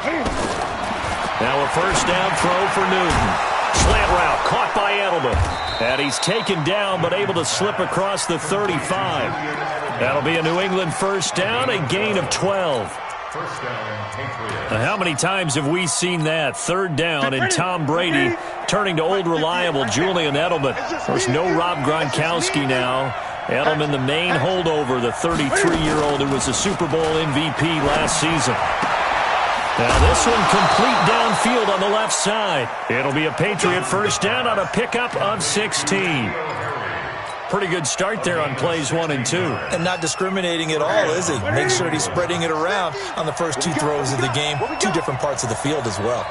Now a first down throw for Newton. Slant route caught by Edelman. And he's taken down but able to slip across the 35. That'll be a New England first down, a gain of 12. How many times have we seen that? Third down and Tom Brady turning to old reliable Julian Edelman. Of course, no Rob Gronkowski now. Edelman, the main holdover, the 33-year-old who was a Super Bowl MVP last season. Now this one complete downfield on the left side. It'll be a Patriot first down on a pickup of 16. Pretty good start there on plays 1 and 2. And not discriminating at all, is he? Make sure he's spreading it around on the first 2 throws of the game. 2 different parts of the field as well.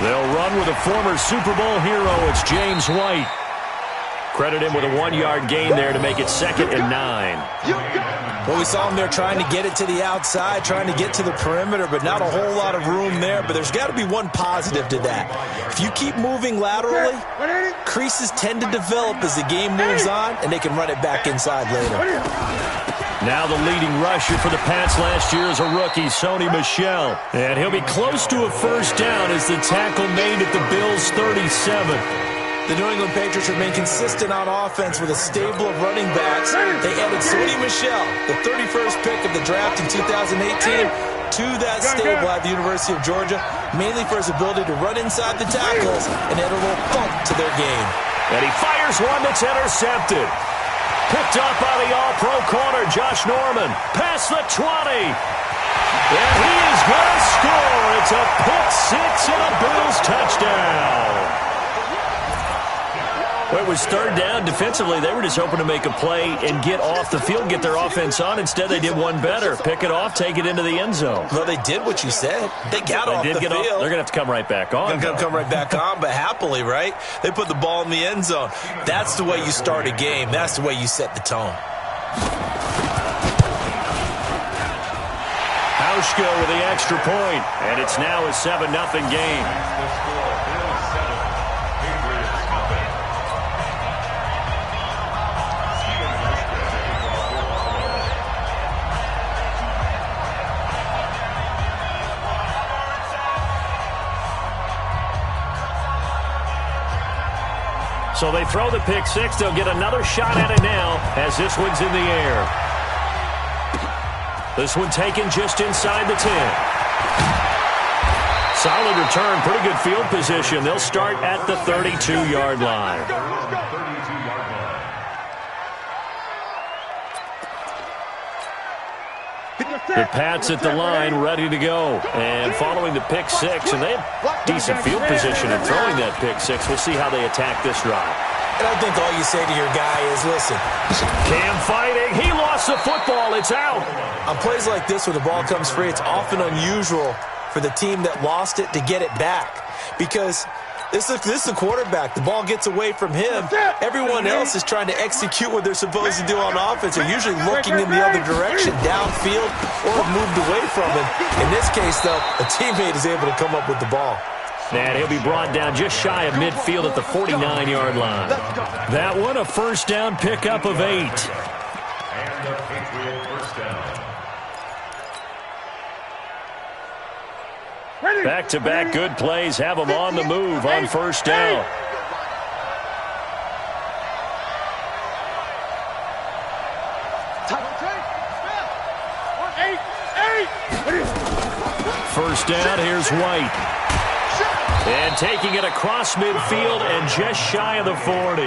They'll run with a former Super Bowl hero. It's James White. Credit him with a 1-yard gain there to make it 2nd and 9. Well, we saw him there trying to get it to the outside, trying to get to the perimeter, but not a whole lot of room there. But there's got to be one positive to that. If you keep moving laterally, creases tend to develop as the game moves on, and they can run it back inside later. Now the leading rusher for the Pats last year is a rookie, Sony Michel. And he'll be close to a first down as the tackle made at the Bills' 37. The New England Patriots remain consistent on offense with a stable of running backs. They added Sony Michel, the 31st pick of the draft in 2018, to that stable at the University of Georgia, mainly for his ability to run inside the tackles and add a little thump to their game. And he fires one that's intercepted. Picked up by the all-pro corner, Josh Norman. Past the 20. And he is going to score. It's a pick six and a Bills touchdown. Well, it was third down. Defensively, they were just hoping to make a play and get off the field, get their offense on. Instead, they did one better. Pick it off, take it into the end zone. Well, they did what you said. They got off the field. They're going to have to come right back on. They're going to come right back on, but happily, right? They put the ball in the end zone. That's the way you start a game. That's the way you set the tone. Hauschka with the extra point, and it's now a 7-0 game. So they throw the pick six. They'll get another shot at it now as this one's in the air. This one taken just inside the 10. Solid return, pretty good field position. They'll start at the 32-yard line. The Pats at the line, ready to go. And following the pick six, and they have decent field position in throwing that pick six. We'll see how they attack this drive. And I think all you say to your guy is, listen. Cam fighting. He lost the football. It's out. On plays like this where the ball comes free, it's often unusual for the team that lost it to get it back. Because this is the quarterback. The ball gets away from him. Everyone else is trying to execute what they're supposed to do on offense. They're usually looking in the other direction, downfield, or moved away from it. In this case, though, a teammate is able to come up with the ball. And he'll be brought down just shy of midfield at the 49-yard line. That one, a first down pickup of 8. And the Patriot first down. Back-to-back good plays have them on the move on first down. First down, here's White. And taking it across midfield and just shy of the 40.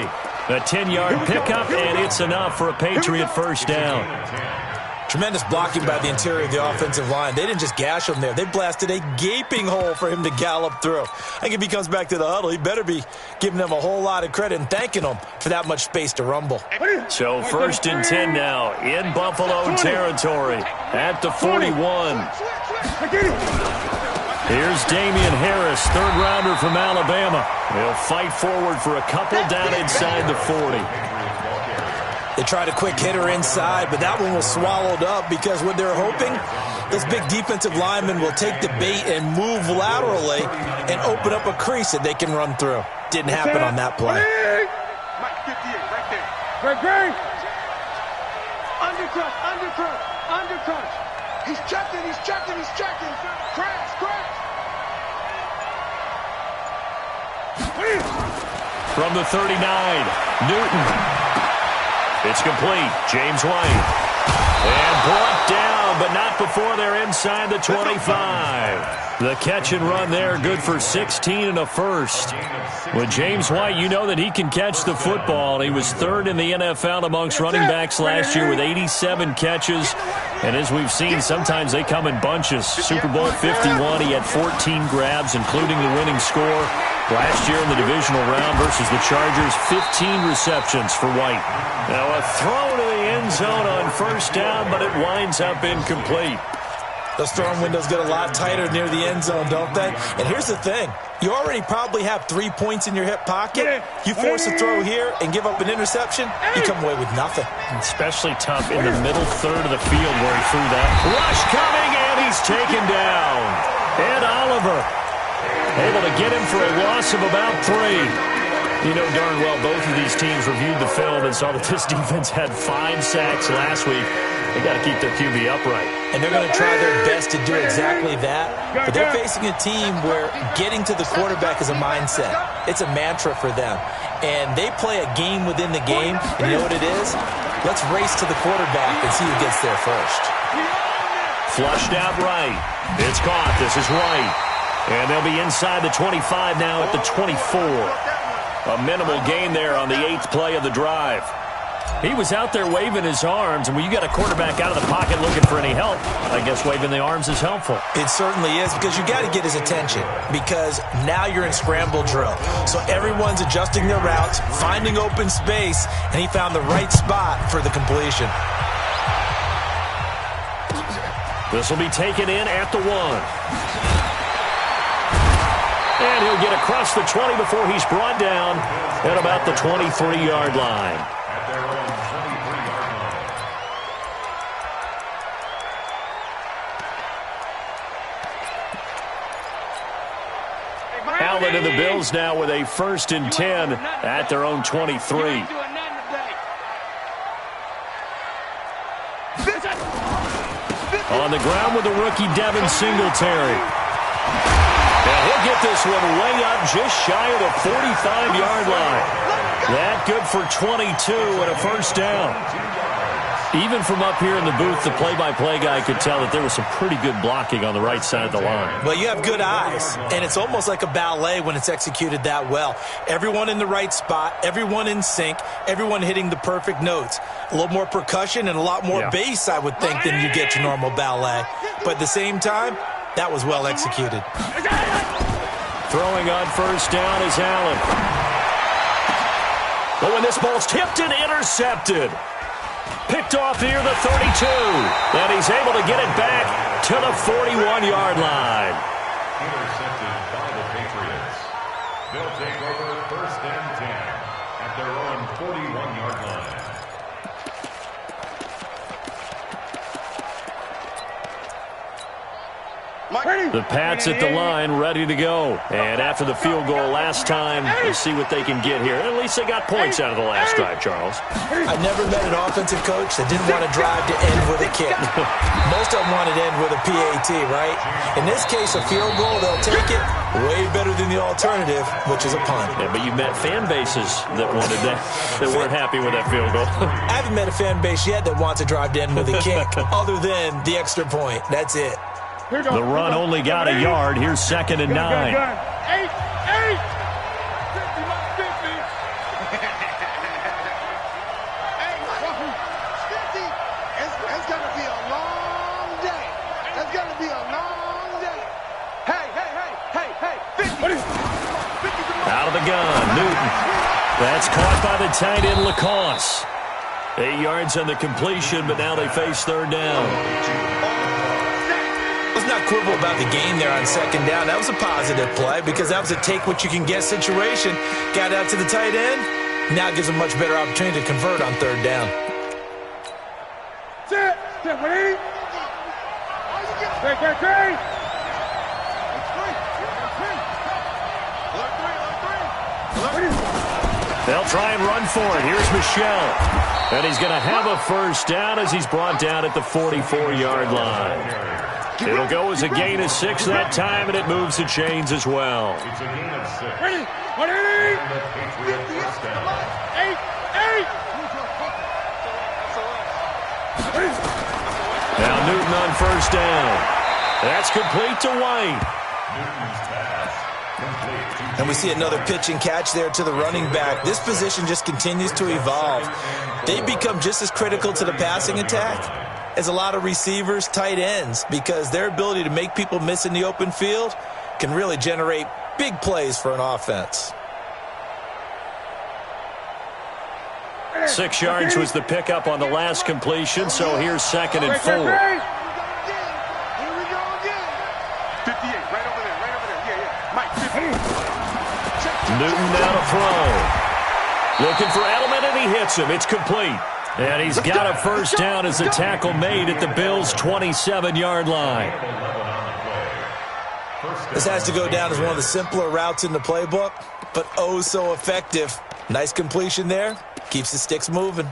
A 10-yard pickup, and it's enough for a Patriot first down. Tremendous blocking by the interior of the offensive line. They didn't just gash him there. They blasted a gaping hole for him to gallop through. I think if he comes back to the huddle, he better be giving them a whole lot of credit and thanking them for that much space to rumble. So first and 10 now in Buffalo territory at the 41. Here's Damian Harris, third-rounder from Alabama. He'll fight forward for a couple down inside the 40. They tried a quick hitter inside, but that one was swallowed up because what they're hoping, this big defensive lineman will take the bait and move laterally and open up a crease that they can run through. Didn't happen on that play. Undercut. He's checking. Crash. From the 39, Newton. It's complete. James White. And brought down, but not before they're inside the 25. The catch and run there, good for 16 and a first. With James White, you know that he can catch the football. He was third in the NFL amongst running backs last year with 87 catches. And as we've seen, sometimes they come in bunches. Super Bowl 51, he had 14 grabs, including the winning score. Last year in the divisional round versus the Chargers, 15 receptions for White. Now a throw to the end zone on first down, but it winds up incomplete. Those throwing windows get a lot tighter near the end zone, don't they? And here's the thing. You already probably have 3 points in your hip pocket. You force a throw here and give up an interception, you come away with nothing. Especially tough in the middle third of the field where he threw that. Rush coming, and he's taken down. Ed Oliver able to get him for a loss of about 3. You know darn well both of these teams reviewed the film and saw that this defense had 5 sacks last week. They got to keep their QB upright. And they're going to try their best to do exactly that. But they're facing a team where getting to the quarterback is a mindset. It's a mantra for them. And they play a game within the game. And you know what it is? Let's race to the quarterback and see who gets there first. Flushed out right. It's caught. This is White. And they'll be inside the 25 now at the 24. A minimal gain there on the 8th play of the drive. He was out there waving his arms, and when you got a quarterback out of the pocket looking for any help, I guess waving the arms is helpful. It certainly is, because you got to get his attention, because now you're in scramble drill. So everyone's adjusting their routes, finding open space, and he found the right spot for the completion. This will be taken in at the 1. And he'll get across the 20 before he's brought down at about the 23-yard line. Allen and the Bills now with a 1st and 10 at their own 23. On the ground with the rookie Devin Singletary. And he'll get this one way up just shy of the 45-yard line. That good for 22 and a 1st down. Even from up here in the booth, the play-by-play guy could tell that there was some pretty good blocking on the right side of the line. Well, you have good eyes, and it's almost like a ballet when it's executed that well. Everyone in the right spot, everyone in sync, everyone hitting the perfect notes. A little more percussion and a lot more bass, I would think, than you get your normal ballet. But at the same time, that was well executed. Throwing on first down is Allen. Oh, and this ball's tipped and intercepted. Picked off here, the 32. And he's able to get it back to the 41-yard line. Intercepted by the Patriots. They'll take over 1st and 10 at their own 41-yard line. The Pats at the line, ready to go. And after the field goal last time, we'll see what they can get here. At least they got points out of the last drive, Charles. I've never met an offensive coach that didn't want to drive to end with a kick. Most of them wanted to end with a PAT, right? In this case, a field goal, they'll take it way better than the alternative, which is a punt. Yeah, but you met fan bases that wanted that, that weren't happy with that field goal. I haven't met a fan base yet that wants to drive to end with a kick, other than the extra point. That's it. The run only got a yard. Here's 2nd and 9. 8. It's going to be a long day. It's going to be a long day. Hey. 50. Out of the gun, Newton. That's caught by the tight end, Lacoste. 8 yards on the completion, but now they face 3rd down. Let's not quibble about the gain there on 2nd down. That was a positive play because that was a take-what-you-can-get situation. Got out to the tight end. Now gives them much better opportunity to convert on 3rd down. They'll try and run for it. Here's Michelle. And he's going to have a first down as he's brought down at the 44-yard line. It'll go as a gain of 6 that time, and it moves the chains as well. It's a gain of 6. Ready? And the Patriot first down. 8. Now Newton on first down. That's complete to White. Newton's pass complete. And we see another pitch and catch there to the running back. This position just continues to evolve. They become just as critical to the passing attack as a lot of receivers, tight ends, because their ability to make people miss in the open field can really generate big plays for an offense. 6 yards was the pickup on the last completion, so here's 2nd and 4. Here we go again. 58, right over there. Yeah. Mike, 50. Newton now to throw. Looking for Edelman, and he hits him. It's complete. And he's got a first down as the tackle made at the Bills' 27-yard line. This has to go down as one of the simpler routes in the playbook, but oh so effective. Nice completion there. Keeps the sticks moving.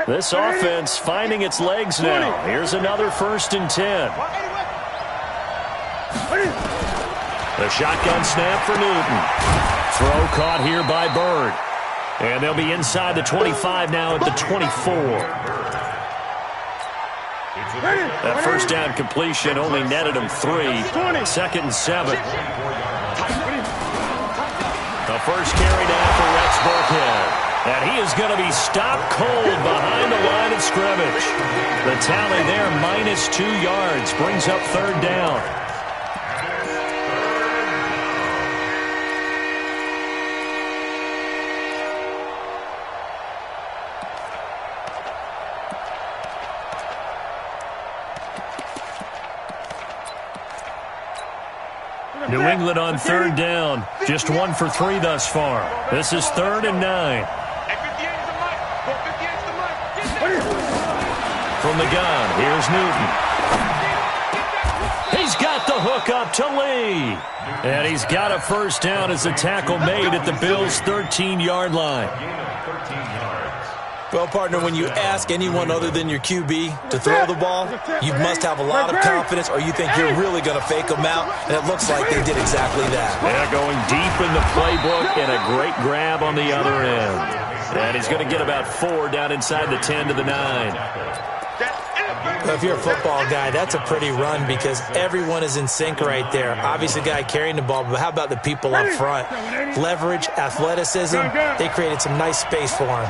This offense finding its legs now. Here's another 1st and 10. The shotgun snap for Newton. Throw caught here by Bird. And they'll be inside the 25 now at the 24. That first down completion only netted him 3. 2nd and 7. The first carry down for Rex Burkhead. And he is going to be stopped cold behind the line of scrimmage. The tally there, -2 yards, brings up 3rd down. New England on 3rd down. Just 1 for 3 thus far. This is 3rd and 9. From the gun, here's Newton. He's got the hook up to Lee. And he's got a first down as the tackle made at the Bills' 13-yard line. Well, partner, when you ask anyone other than your QB to throw the ball, you must have a lot of confidence, or you think you're really going to fake them out, and it looks like they did exactly that. Yeah, going deep in the playbook and a great grab on the other end. And he's going to get about 4 down inside the 10 to the 9. Well, if you're a football guy, that's a pretty run because everyone is in sync right there. Obviously, the guy carrying the ball, but how about the people up front? Leverage, athleticism, they created some nice space for him.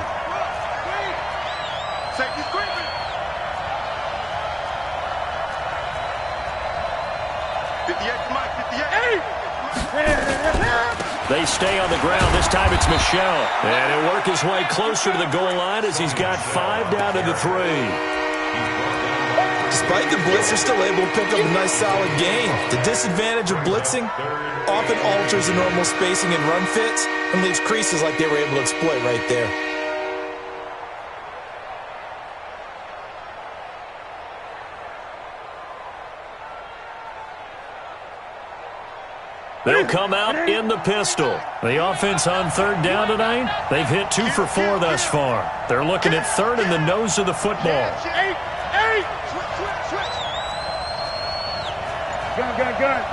They stay on the ground. This time it's Michel. And he'll work his way closer to the goal line as he's got 5 down to the 3. Despite the blitz, they're still able to pick up a nice solid gain. The disadvantage of blitzing often alters the normal spacing and run fits and leaves creases like they were able to exploit right there. They'll come out in the pistol. The offense on 3rd down tonight, they've hit 2 for 4 thus far. They're looking at 3rd in the nose of the football. Gun.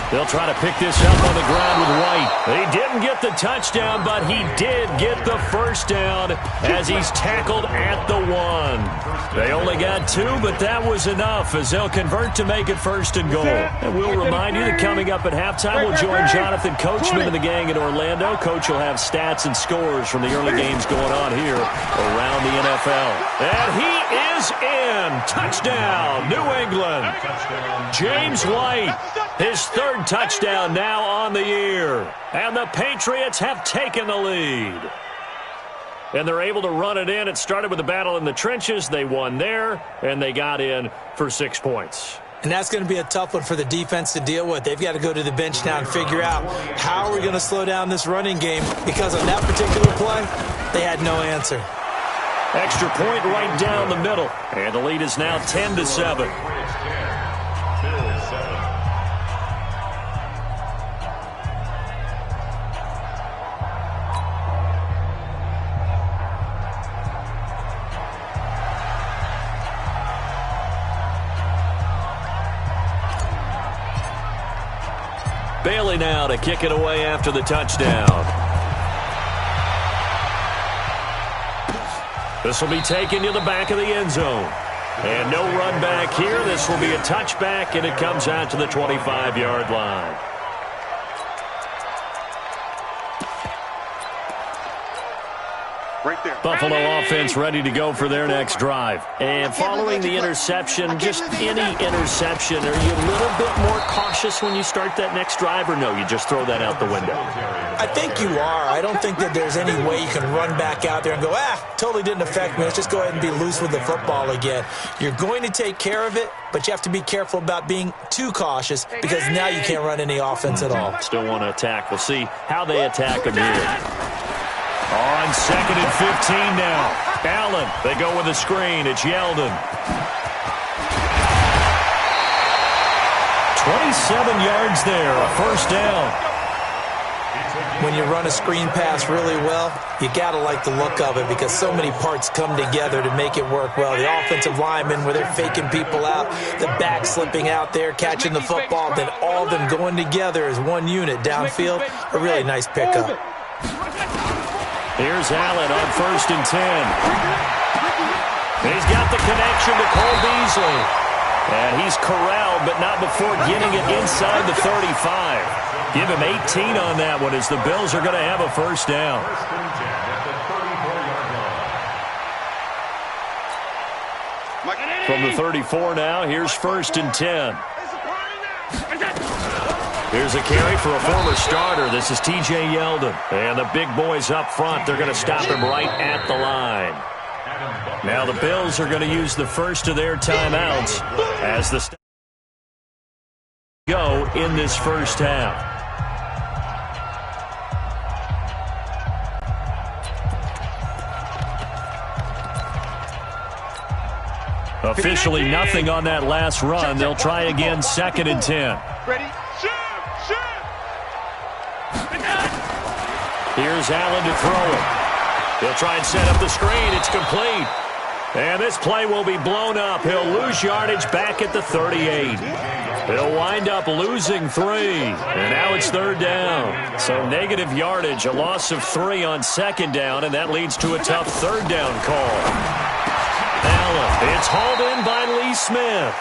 They'll try to pick this up on the ground with White. He didn't get the touchdown, but he did get the first down as he's tackled at the 1. They only got 2, but that was enough as they'll convert to make it 1st and goal. And we'll remind you that coming up at halftime, we'll join Jonathan Coachman and the gang in Orlando. Coach will have stats and scores from the early games going on here around the NFL. And he is in. Touchdown, New England. James White, his 3rd touchdown now on the year. And the Patriots have taken the lead. And they're able to run it in. It started with a battle in the trenches. They won there, and they got in for 6 points. And that's going to be a tough one for the defense to deal with. They've got to go to the bench now and figure out how are we going to slow down this running game, because on that particular play, they had no answer. Extra point right down the middle. And the lead is now 10-7. Bailey now to kick it away after the touchdown. This will be taken to the back of the end zone. And no run back here. This will be a touchback, and it comes out to the 25-yard line. Right there. Buffalo offense ready to go for their next drive. And following the interception, just any interception, are you a little bit more cautious when you start that next drive, or no, you just throw that out the window? I think you are. I don't think that there's any way you can run back out there and go, totally didn't affect me. Let's just go ahead and be loose with the football again. You're going to take care of it, but you have to be careful about being too cautious because now you can't run any offense at all. Still want to attack. We'll see how they attack them here. On 2nd and 15 now. Allen, they go with a screen. It's Yeldon. 27 yards there, a first down. When you run a screen pass really well, you got to like the look of it because so many parts come together to make it work well. The offensive linemen, where they're faking people out, the back slipping out there, catching the football, then all of them going together as one unit downfield, a really nice pickup. Here's Allen on 1st and 10. He's got the connection to Cole Beasley. And he's corralled, but not before getting it inside the 35. Give him 18 on that one as the Bills are going to have a first down. From the 34 now, here's 1st and 10. Here's a carry for a former starter. This is T.J. Yeldon. And the big boys up front, they're going to stop him right at the line. Now the Bills are going to use the first of their timeouts as the go in this first half. Officially nothing on that last run. They'll try again 2nd and 10. Ready? Here's Allen to throw it. He'll try and set up the screen. It's complete. And this play will be blown up. He'll lose yardage back at the 38. He'll wind up losing 3. And now it's 3rd down. So negative yardage, a loss of 3 on 2nd down, and that leads to a tough 3rd down call. Allen, it's hauled in by Lee Smith.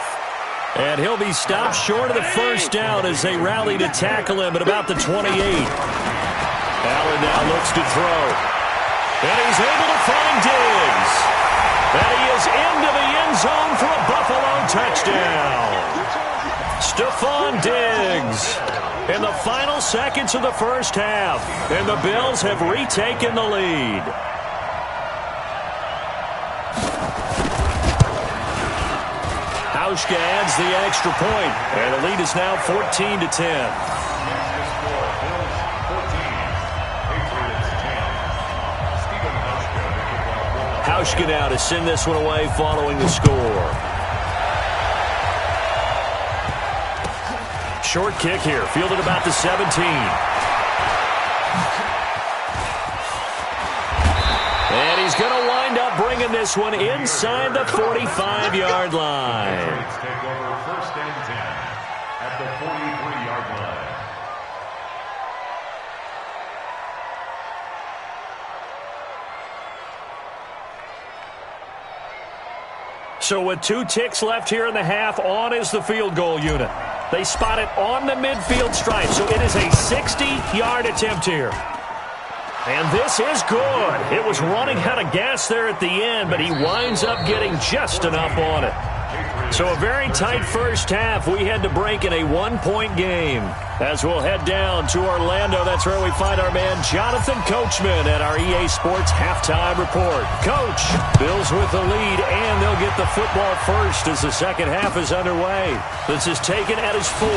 And he'll be stopped short of the first down as they rally to tackle him at about the 28. Allen now looks to throw. And he's able to find Diggs. And he is into the end zone for a Buffalo touchdown. Stephon Diggs in the final seconds of the first half. And the Bills have retaken the lead. Hauschka adds the extra point. And the lead is now 14-10. Hauschka now to send this one away following the score. Short kick here, fielded about the 17. And he's going to wind up bringing this one inside the 45-yard line. Take over 1st and 10 at the 43-yard line. So with 2 ticks left here in the half, on is the field goal unit. They spot it on the midfield stripe, so it is a 60-yard attempt here. And this is good. It was running out of gas there at the end, but he winds up getting just enough on it. So a very tight first half. We had to break in a 1-point game. As we'll head down to Orlando, that's where we find our man Jonathan Coachman at our EA Sports Halftime Report. Coach, Bills with the lead, and they'll get the football first as the second half is underway. This is taken at his 4.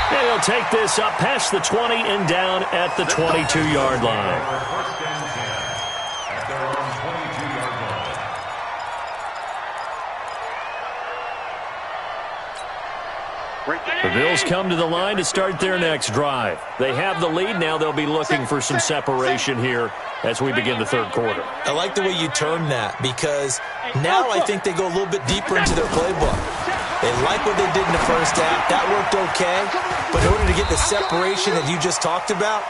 And he'll take this up past the 20 and down at the 22-yard line. 1st and 10 at their own 22-yard line. The Bills come to the line to start their next drive. They have the lead. Now they'll be looking for some separation here as we begin the 3rd quarter. I like the way you term that because now I think they go a little bit deeper into their playbook. They like what they did in the first half. That worked okay. But in order to get the separation that you just talked about,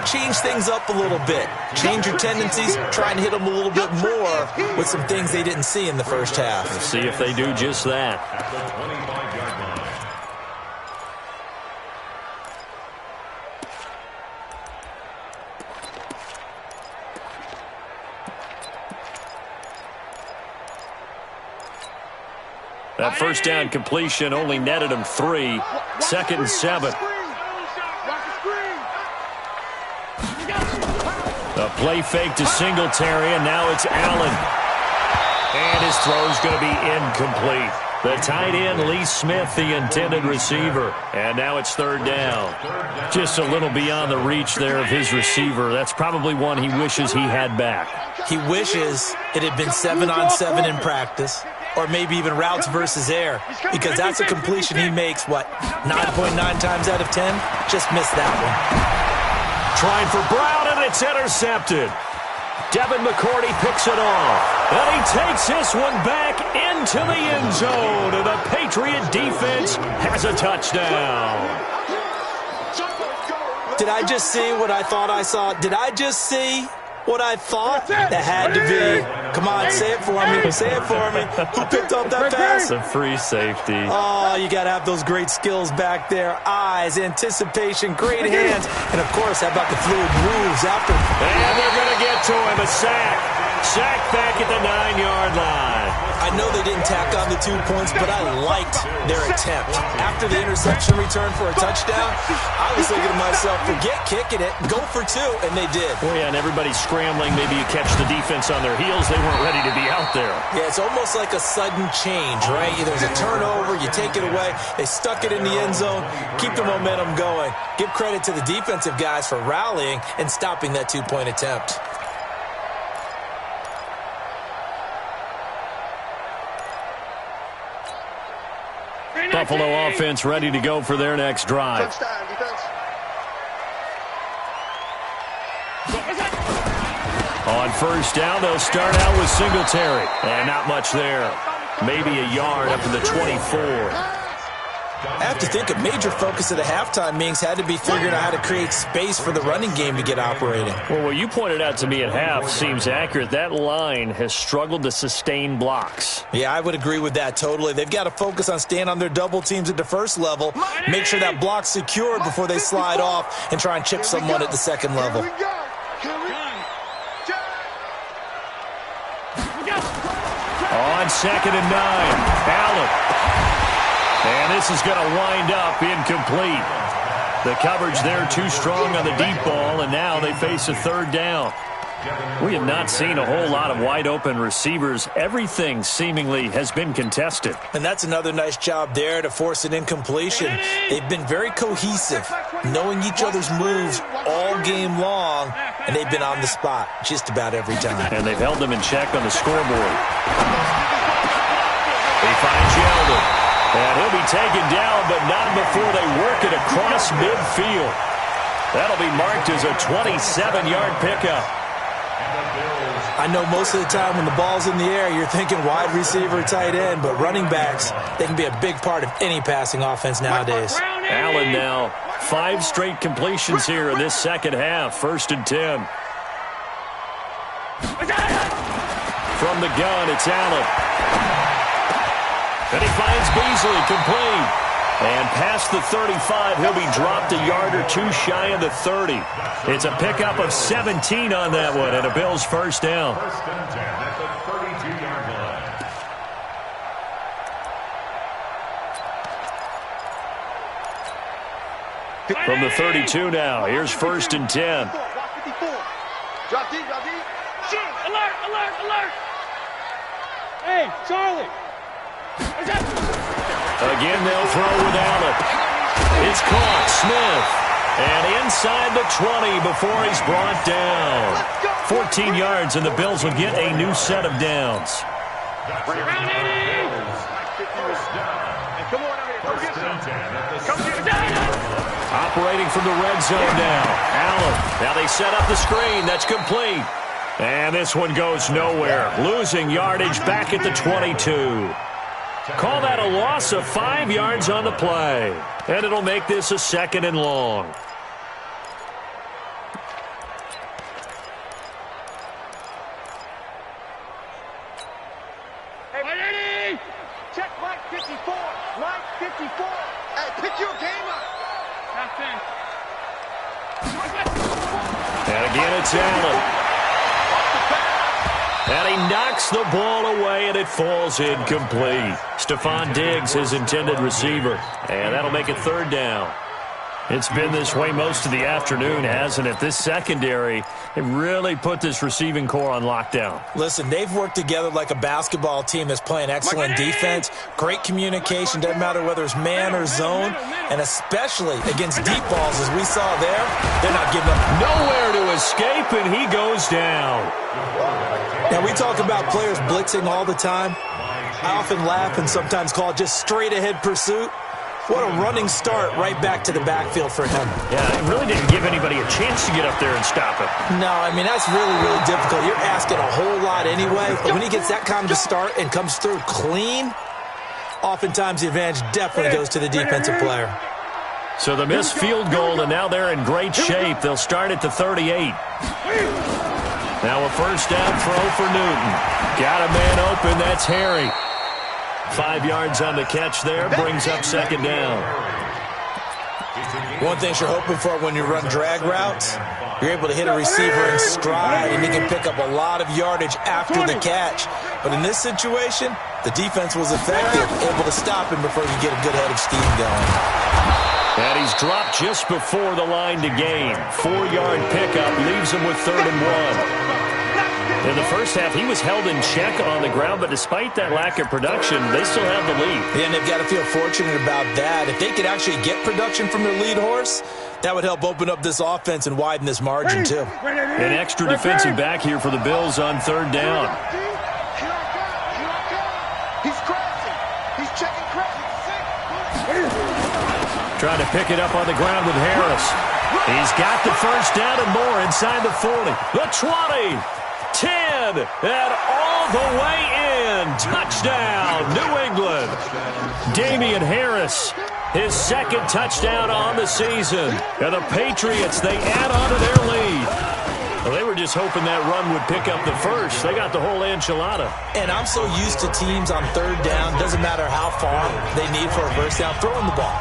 change things up a little bit. Change your tendencies, try and hit them a little bit more with some things they didn't see in the first half. Let's see if they do just that. At the 25-yard line. That first down completion only netted him 3. 2nd and 7. A play fake to Singletary, and now it's Allen. And his throw's going to be incomplete. The tight end, Lee Smith, the intended receiver. And now it's 3rd down. Just a little beyond the reach there of his receiver. That's probably one he wishes he had back. He wishes it had been 7-on-7 in practice, or maybe even routes versus air, because that's a completion he makes, 9.9 times out of 10? Just missed that one. Trying for Brown, and it's intercepted. Devin McCourty picks it off, and he takes this one back into the end zone, and the Patriot defense has a touchdown. Did I just see what I thought I saw? Did I just see what I thought? That had to be. Come on, say it for me. Say it for me. Who picked up that pass? A free safety. Oh, you got to have those great skills back there. Eyes, anticipation, great hands. And, of course, how about the fluid moves after? And they're going to get to him. A sack. Sack back at the 9-yard line. I know they didn't tack on the 2 points, but I liked their attempt. After the interception return for a touchdown, I was thinking to myself, forget kicking it, go for 2, and they did. Well, yeah, and everybody's scrambling. Maybe you catch the defense on their heels. They weren't ready to be out there. Yeah, it's almost like a sudden change, right? There's a turnover, you take it away. They stuck it in the end zone, keep the momentum going. Give credit to the defensive guys for rallying and stopping that 2-point attempt. Buffalo offense ready to go for their next drive. On 1st down, they'll start out with Singletary. And not much there. Maybe a yard up to the 24. I have to think a major focus of the halftime meetings had to be figuring out how to create space for the running game to get operating. Well, what you pointed out to me at half seems accurate. That line has struggled to sustain blocks. Yeah, I would agree with that totally. They've got to focus on staying on their double teams at the first level, make sure that block's secured before they slide off and try and chip someone at the second level. On 2nd and 9, Allen. And this is going to wind up incomplete. The coverage there too strong on the deep ball, and now they face a 3rd down. We have not seen a whole lot of wide-open receivers. Everything seemingly has been contested. And that's another nice job there to force an incompletion. They've been very cohesive, knowing each other's moves all game long, and they've been on the spot just about every time. And they've held them in check on the scoreboard. He finds Yeldon. And he'll be taken down, but not before they work it across midfield. That'll be marked as a 27-yard pickup. I know most of the time when the ball's in the air, you're thinking wide receiver, tight end, but running backs, they can be a big part of any passing offense nowadays. Allen now, 5 straight completions here in this second half. 1st and 10. From the gun, it's Allen. And he finds Beasley complete. And past the 35, he'll be dropped a yard or 2 shy of the 30. It's a pickup of 17 on that one, and a Bills 1st down. 1st and 10 at the 32-yard line. From the 32 now, here's 1st and 10. Drop deep, drop deep. Alert, alert, alert. Hey, Charlie. Again, they'll throw with Allen. It's caught, Smith. And inside the 20 before he's brought down. 14 yards, and the Bills will get a new set of downs. Bring it around, Eddie. Come on, come get some. Come get it. Operating from the red zone now. Allen. Now they set up the screen. That's complete. And this one goes nowhere. Losing yardage back at the 22. Call that a loss of 5 yards on the play. And it'll make this a 2nd and long. Hey, check Mike 54. Mike 54. Hey, pick your game up. That's it. And again, it's Allen. And he knocks the ball away, and it falls incomplete. Stephon Diggs, his intended receiver. And that'll make it 3rd down. It's been this way most of the afternoon, hasn't it? This secondary, it really put this receiving core on lockdown. Listen, they've worked together like a basketball team that's playing excellent defense. Great communication, doesn't matter whether it's man or zone. And especially against deep balls, as we saw there, they're not giving up. Nowhere to escape, and he goes down. Now, we talk about players blitzing all the time. I often laugh and sometimes call it just straight-ahead pursuit. What a running start right back to the backfield for him. Yeah, it really didn't give anybody a chance to get up there and stop him. No, I mean, that's really, really difficult. You're asking a whole lot anyway. But when he gets that kind of a start and comes through clean, oftentimes the advantage definitely goes to the defensive player. So the missed field goal, and now they're in great shape. They'll start at the 38. Now a 1st down throw for Newton. Got a man open. That's Harry. 5 yards on the catch there. Brings up 2nd down. One thing you're hoping for when you run drag routes, you're able to hit a receiver in stride, and he can pick up a lot of yardage after the catch. But in this situation, the defense was effective, able to stop him before he get a good head of steam going. And he's dropped just before the line to gain. 4-yard pickup leaves him with 3rd and 1. In the first half, he was held in check on the ground, but despite that lack of production, they still have the lead. Yeah, and they've got to feel fortunate about that. If they could actually get production from their lead horse, that would help open up this offense and widen this margin, too. An extra defensive back here for the Bills on 3rd down. He's crazy. He's checking crazy. Trying to pick it up on the ground with Harris. He's got the 1st down and more inside the 40. The 20. 10, and all the way in. Touchdown, New England. Damian Harris, his 2nd touchdown on the season. And the Patriots, they add on to their lead. Well, they were just hoping that run would pick up the first. They got the whole enchilada. And I'm so used to teams on 3rd down, doesn't matter how far they need for a 1st down, throwing the ball.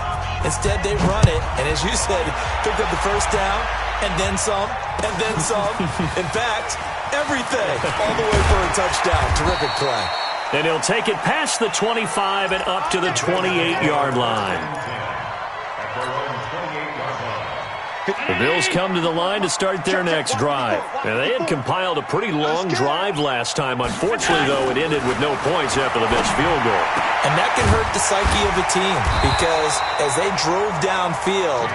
Instead, they run it, and as you said, picked up the 1st down, and then some, and then some. In fact, everything, all the way for a touchdown. Terrific play. And he'll take it past the 25 and up to the 28-yard line. The Bills come to the line to start their next drive. And they had compiled a pretty long drive last time. Unfortunately, though, it ended with no points after the missed field goal. And that can hurt the psyche of a team because as they drove downfield,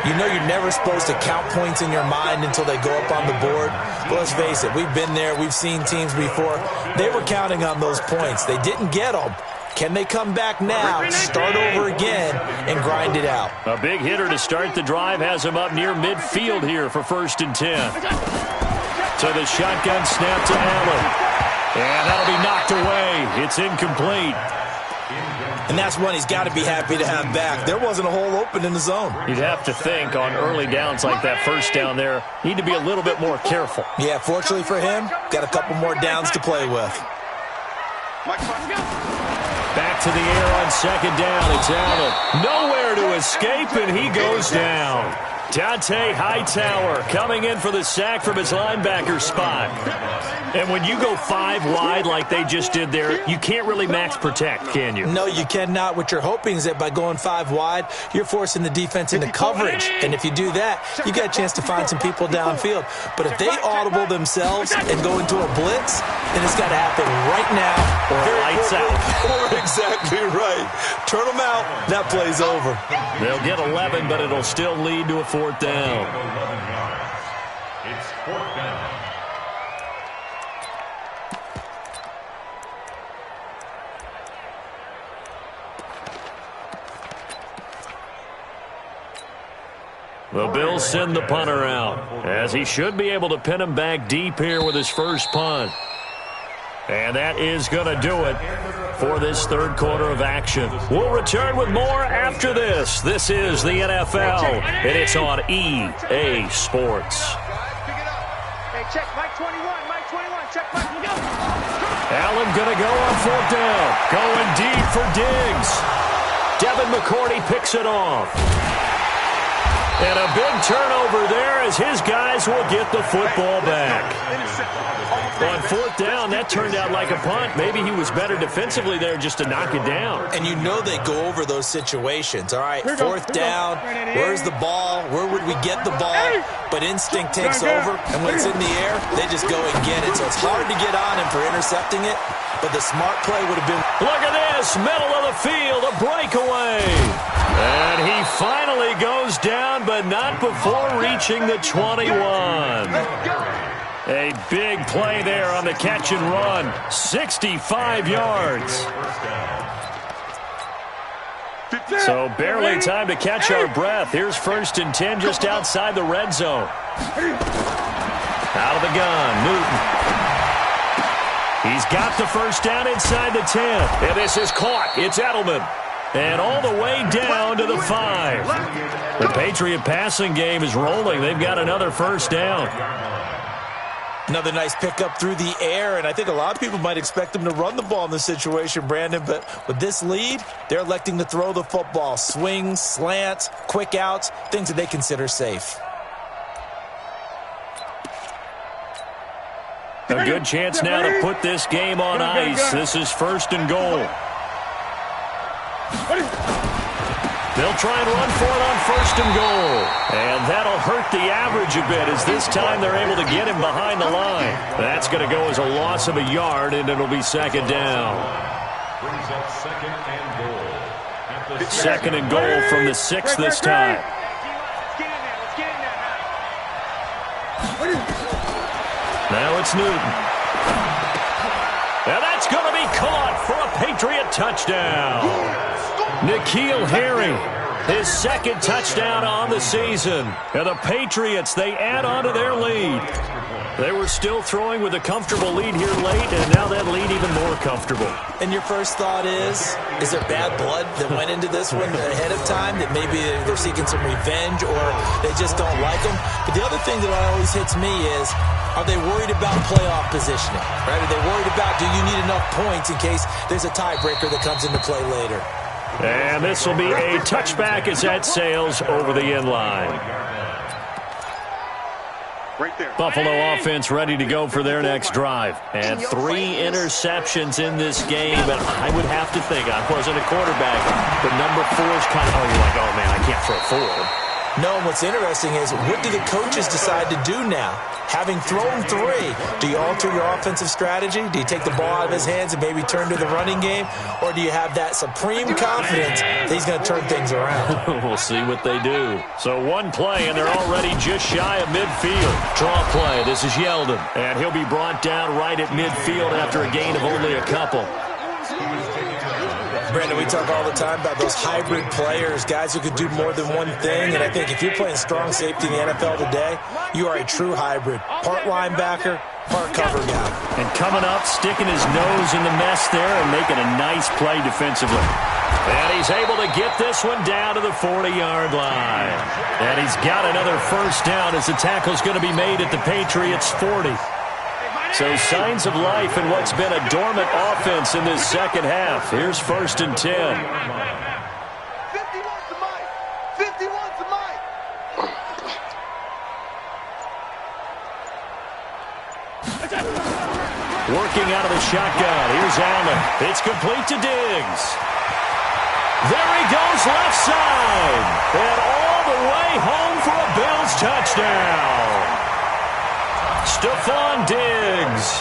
you know you're never supposed to count points in your mind until they go up on the board. But let's face it, we've been there. We've seen teams before. They were counting on those points. They didn't get them. Can they come back now, start over again, and grind it out? A big hitter to start the drive has him up near midfield here for 1st and 10. So the shotgun snap to Allen. And that'll be knocked away. It's incomplete. And that's one he's got to be happy to have back. There wasn't a hole open in the zone. You'd have to think on early downs like that 1st down there, need to be a little bit more careful. Yeah, fortunately for him, got a couple more downs to play with. Back to the air on 2nd down. It's Allen. Nowhere to escape, and he goes down. Dante Hightower coming in for the sack from his linebacker spot. And when you go 5 wide like they just did there, you can't really max protect, can you? No, you cannot. What you're hoping is that by going 5 wide, you're forcing the defense into coverage. And if you do that, you got a chance to find some people downfield. But if they audible themselves and go into a blitz, then it's got to happen right now. Or lights out. Or exactly right. Turn them out. That play's over. They'll get 11, but it'll still lead to a 4th down. It's 4th down. The Bills send the punter out, as he should be able to pin him back deep here with his first punt. And that is going to do it for this third quarter of action. We'll return with more after this. This is the NFL, and it's on EA Sports. Hey, check Mike 21, Mike 21, check Mike. Go. Allen going to go on fourth down. Going deep for Diggs. Devin McCourty picks it off. And a big turnover there as his guys will get the football back. On fourth down, that turned out like a punt. Maybe he was better defensively there just to knock it down. And you know they go over those situations. All right, fourth down, where's the ball? Where would we get the ball? But instinct takes over, and when it's in the air, they just go and get it. So it's hard to get on him for intercepting it, but the smart play would have been... Look at this, middle of the field, a breakaway. And he finally goes down, but not before reaching the 21. A big play there on the catch and run. 65 yards. So barely time to catch our breath. Here's 1st and 10 just outside the red zone. Out of the gun, Newton. He's got the first down inside the 10. And this is caught. It's Edelman. And all the way down to the 5. The Patriot passing game is rolling. They've got another first down. Another nice pickup through the air, and I think a lot of people might expect them to run the ball in this situation, Brandon, but with this lead, they're electing to throw the football. Swings, slants, quick outs, things that they consider safe. A good chance now to put this game on ice. This is 1st and goal. They'll try and run for it on 1st and goal. And that'll hurt the average a bit as this time they're able to get him behind the line. That's going to go as a loss of a yard, and it'll be 2nd down. Brings up 2nd and goal. 2nd and goal from the 6 this time. Let's get in there. Now it's Newton. And that's going to be caught for a Patriot touchdown. N'Keal Harry, his 2nd touchdown on the season. And the Patriots, they add on to their lead. They were still throwing with a comfortable lead here late, and now that lead even more comfortable. And your first thought is there bad blood that went into this one ahead of time, that maybe they're seeking some revenge or they just don't like them? But the other thing that always hits me is, are they worried about playoff positioning? Right? Are they worried about, do you need enough points in case there's a tiebreaker that comes into play later? And this will be a touchback as that sails over the end line. Right there. Buffalo offense ready to go for their next drive. And 3 interceptions in this game. And I would have to think, I wasn't a quarterback, but number 4 is kind of, you're like, oh, man, I can't throw 4. No, and what's interesting is, what do the coaches decide to do now? Having thrown 3, do you alter your offensive strategy? Do you take the ball out of his hands and maybe turn to the running game? Or do you have that supreme confidence that he's going to turn things around? We'll see what they do. So 1 play, and they're already just shy of midfield. Draw play. This is Yeldon. And he'll be brought down right at midfield after a gain of only a couple. Brandon, we talk all the time about those hybrid players, guys who could do more than one thing. And I think if you're playing strong safety in the NFL today, you are a true hybrid. Part linebacker, part cover guy. And coming up, sticking his nose in the mess there and making a nice play defensively. And he's able to get this one down to the 40-yard line. And he's got another first down as the tackle's going to be made at the Patriots' 40. So signs of life in what's been a dormant offense in this second half. Here's 1st and 10. 51's the mic. 51's the mic. Working out of the shotgun. Here's Allen. It's complete to Diggs. There he goes left side. And all the way home for a Bills touchdown. Stephon Diggs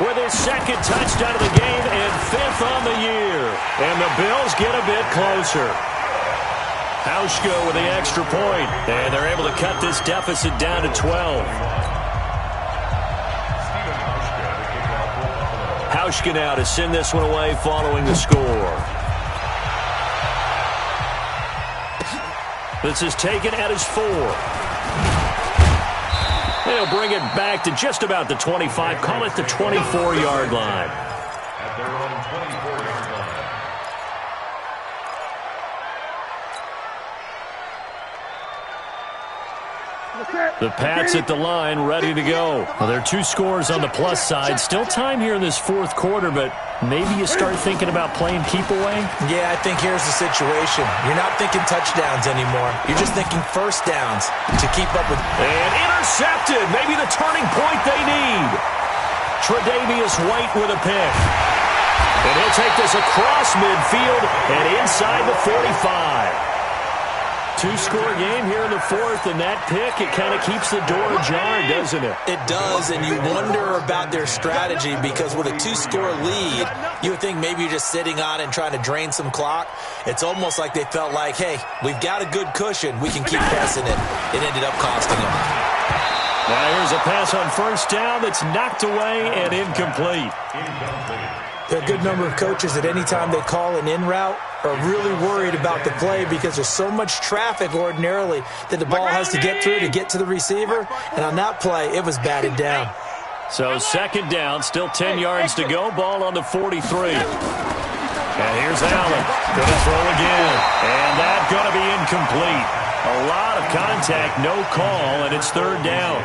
with his 2nd touchdown of the game and 5th on the year. And the Bills get a bit closer. Hauschka with the extra point, and they're able to cut this deficit down to 12. Hauschka now to send this one away following the score. This is taken at his 4. They'll bring it back to just about the 25. Call it the 24-yard line. At their own 24-yard line. The Pats at the line, ready to go. Well, there are 2 scores on the plus side. Still time here in this fourth quarter, but maybe you start thinking about playing keep away? Yeah, I think here's the situation. You're not thinking touchdowns anymore. You're just thinking first downs to keep up with. And intercepted. Maybe the turning point they need. Tre'Davious White with a pick. And he'll take this across midfield and inside the 45. 2-score game here in the fourth, and that pick, it kind of keeps the door ajar, doesn't it? It does, and you wonder about their strategy because with a 2-score lead, you would think maybe you're just sitting on it and trying to drain some clock. It's almost like they felt like, hey, we've got a good cushion. We can keep pressing it. It ended up costing them. Now here's a pass on first down that's knocked away and incomplete. There are a good number of coaches that any time they call an in route are really worried about the play because there's so much traffic ordinarily that the ball has to get through to get to the receiver. And on that play, it was batted down. So second down, still 10 yards to go. Ball on the 43. And here's Allen. Going to throw again. And that's going to be incomplete. A lot of contact, no call, and it's third down.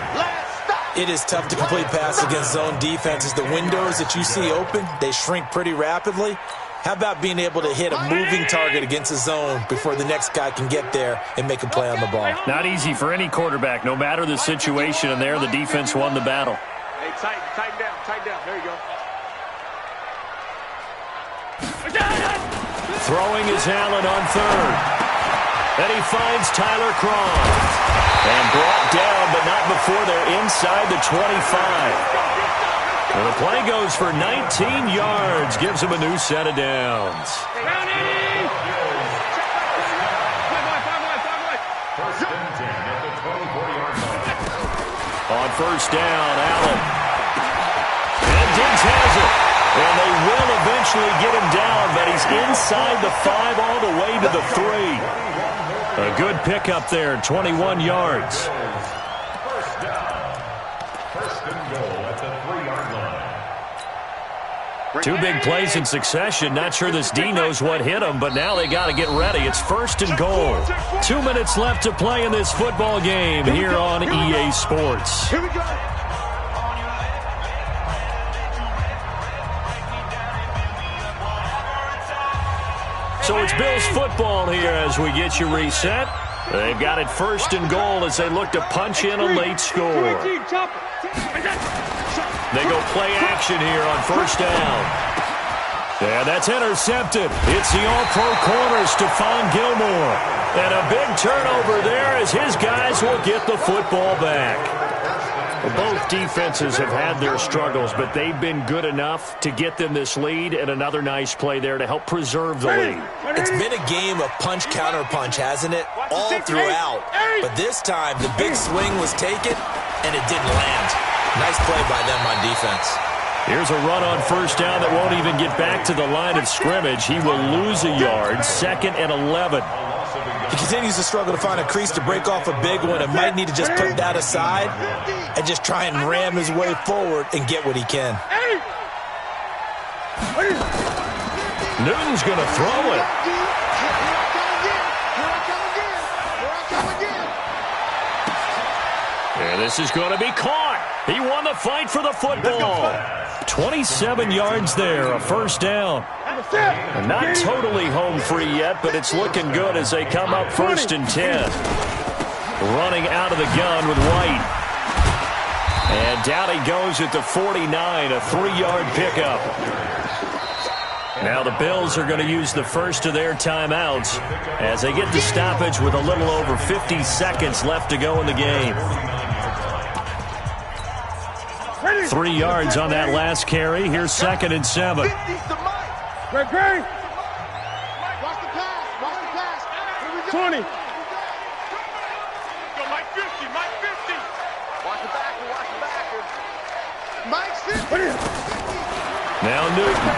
It is tough to complete passes against zone defenses. The windows that you see open, they shrink pretty rapidly. How about being able to hit a moving target against a zone before the next guy can get there and make a play on the ball? Not easy for any quarterback, no matter the situation, and there the defense won the battle. Hey, tighten down. There you go. Throwing is Allen on third. And he finds Tyler Croft. And brought down, but not before they're inside the 25. Well, the play goes for 19 yards. Gives him a new set of downs. On first down, Allen. And Diggs has it. And they will eventually get him down, but he's inside the 5 all the way to the 3. A good pickup there, 21 yards. First down. First and goal at the 3-yard line. 2 big plays in succession. Not sure this D knows what hit him, but now they got to get ready. It's first and goal. 2 minutes left to play in this football game here on EA Sports. Here we go. So it's Bills football here as we get you reset. They've got it first and goal as they look to punch in a late score. They go play action here on first down. And that's intercepted. It's the all-pro corner, Stephon Gilmore. And a big turnover there as his guys will get the football back. Well, both defenses have had their struggles, but they've been good enough to get them this lead, and another nice play there to help preserve the lead. It's been a game of punch-counter-punch, hasn't it? All throughout. But this time, the big swing was taken, and it didn't land. Nice play by them on defense. Here's a run on first down that won't even get back to the line of scrimmage. He will lose a yard, second and 11. He continues to struggle to find a crease to break off a big one and might need to just put that aside and just try and ram his way forward and get what he can. Newton's going to throw it. And this is going to be caught. He won the fight for the football. 27 yards there, a first down. And not totally home free yet, but it's looking good as they come up first and 10. Running out of the gun with White. And down he goes at the 49, a 3-yard pickup. Now the Bills are going to use the first of their timeouts as they get the stoppage with a little over 50 seconds left to go in the game. 3 yards on that last carry. Here's second and 7. Watch the pass. Watch the pass. 20. Go, Mike 50. Mike 50. Watch the backer. Watch the backer. Mike 50. Now Newton.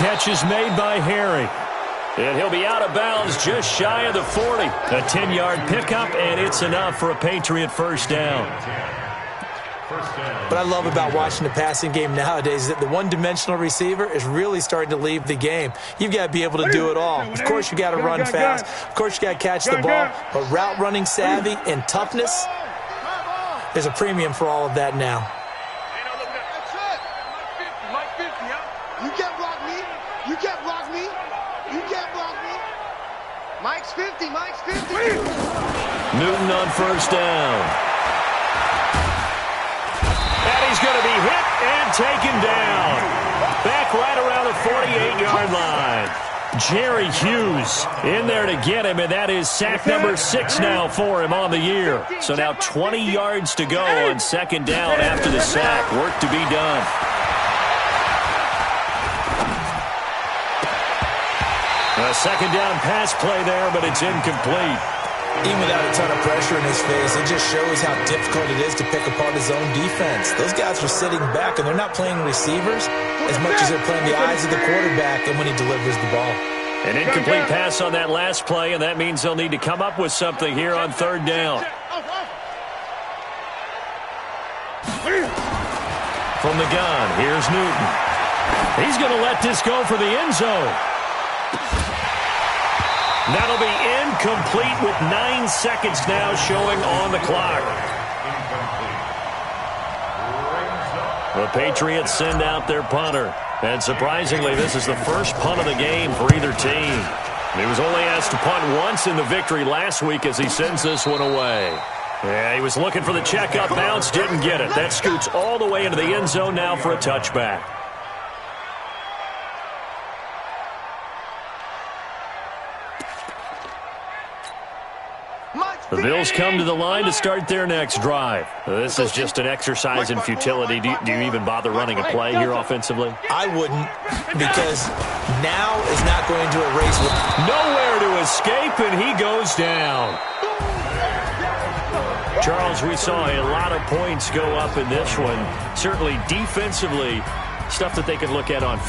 Catch is made by Harry. And he'll be out of bounds just shy of the 40. A 10-yard pickup, and it's enough for a Patriot first down. What I love about watching the passing game nowadays is that the one-dimensional receiver is really starting to leave the game. You've got to be able to do it all. Of course, you got to run fast. Of course, you got to catch the ball. But route running savvy and toughness, there's a premium for all of that now. You can't block me. You can't block me. You can't block me. Mike's 50. Mike's 50. Newton on first down. And he's going to be hit and taken down. Back right around the 48-yard line. Jerry Hughes in there to get him, and that is sack number 6 now for him on the year. So now 20 yards to go on second down after the sack. Work to be done. A second down pass play there, but it's incomplete. Even without a ton of pressure in his face, it just shows how difficult it is to pick apart his own defense. Those guys are sitting back, and they're not playing receivers as much as they're playing the eyes of the quarterback and when he delivers the ball. An incomplete pass on that last play, and that means they'll need to come up with something here on third down. From the gun, here's Newton. He's going to let this go for the end zone. That'll be incomplete with 9 seconds now showing on the clock. The Patriots send out their punter. And surprisingly, this is the first punt of the game for either team. He was only asked to punt once in the victory last week as he sends this one away. Yeah, he was looking for the check-up bounce, didn't get it. That scoots all the way into the end zone now for a touchback. The Bills come to the line to start their next drive. This is just an exercise in futility. Do you even bother running a play here offensively? I wouldn't, because now is not going to erase it. Nowhere to escape, and he goes down. Charles, we saw a lot of points go up in this one. Certainly defensively, stuff that they could look at on